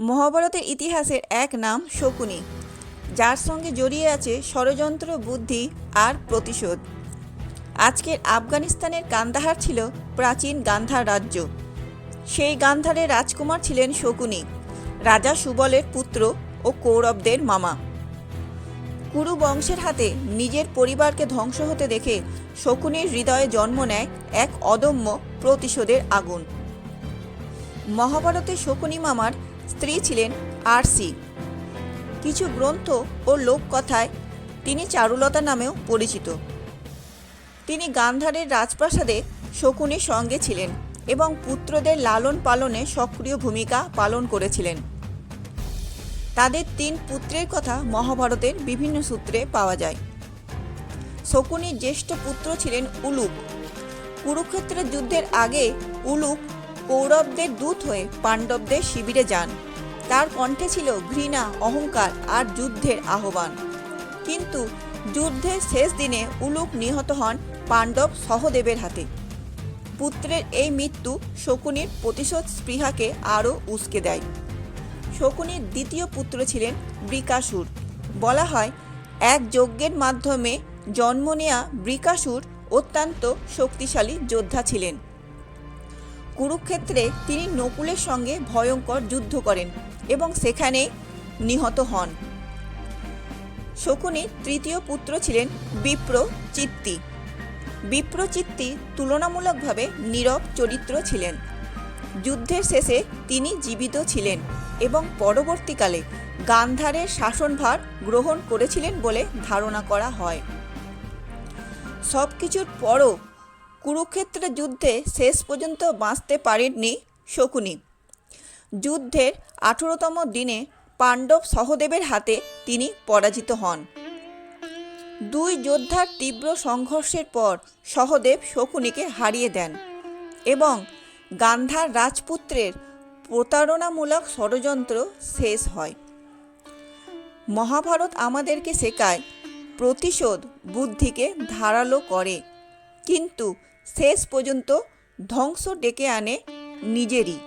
মহাভারতের ইতিহাসের এক নাম শকুনি, যার সঙ্গে জড়িয়ে আছে ষড়যন্ত্র, বুদ্ধি আর প্রতিশোধ। আজকের আফগানিস্তানের কান্দাহার ছিল প্রাচীন গান্ধার রাজ্য। সেই গান্ধারের রাজকুমার ছিলেন শকুনি, রাজা সুবলের পুত্র ও কৌরবদের মামা। কুরু বংশের হাতে নিজের পরিবারকে ধ্বংস হতে দেখে শকুনির হৃদয়ে জন্ম নেয় এক অদম্য প্রতিশোধের আগুন। মহাভারতে শকুনি মামার স্ত্রী ছিলেন আরসি। কিছু গ্রন্থ ও লোককথায় তিনি চারুলতা নামেও পরিচিত। তিনি গান্ধারের রাজপ্রাসাদে শকুনির সঙ্গে ছিলেন এবং পুত্রদের লালন পালনে সক্রিয় ভূমিকা পালন করেছিলেন। তাদের 3 পুত্রের কথা মহাভারতের বিভিন্ন সূত্রে পাওয়া যায়। শকুনির জ্যেষ্ঠ পুত্র ছিলেন উলুক। কুরুক্ষেত্রের যুদ্ধের আগে উলুক কৌরবদের দূত হয়ে পাণ্ডবদের শিবিরে যান। তার কণ্ঠে ছিল ঘৃণা, অহংকার আর যুদ্ধের আহ্বান। কিন্তু যুদ্ধের শেষ দিনে উলুক নিহত হন পাণ্ডব সহদেবের হাতে। পুত্রের এই মৃত্যু শকুনির প্রতিশোধ স্পৃহাকে আরও উস্কে দেয়। শকুনির দ্বিতীয় পুত্র ছিলেন বৃকাসুর। বলা হয় এক যজ্ঞের মাধ্যমে জন্ম নেয়া বৃকাসুর অত্যন্ত শক্তিশালী যোদ্ধা ছিলেন। কুরুক্ষেত্রে তিনি নকুলের সঙ্গে ভয়ঙ্কর যুদ্ধ করেন এবং সেখানেই নিহত হন। শকুনির তৃতীয় পুত্র ছিলেন বিপ্রচিত্তি। বিপ্রচিত্তি তুলনামূলকভাবে নীরব চরিত্র ছিলেন। যুদ্ধের শেষে তিনি জীবিত ছিলেন এবং পরবর্তীকালে গান্ধারের শাসনভার গ্রহণ করেছিলেন বলে ধারণা করা হয়। সব কিছুর পরও কুরুক্ষেত্রের যুদ্ধে শেষ পর্যন্ত বাঁচতে পারেননি শকুনি। যুদ্ধের 18তম দিনে পাণ্ডব সহদেবের হাতে তিনি পরাজিত হন। 2 যোদ্ধার তীব্র সংঘর্ষের পর সহদেব শকুনিকে হারিয়ে দেন এবং গান্ধার রাজপুত্রের প্রতারণামূলক ষড়যন্ত্র শেষ হয়। মহাভারত আমাদেরকে শেখায় প্রতিশোধ বুদ্ধিকে ধারালো করে, কিন্তু শেষ পর্যন্ত ধ্বংস ডেকে আনে নিজেরই।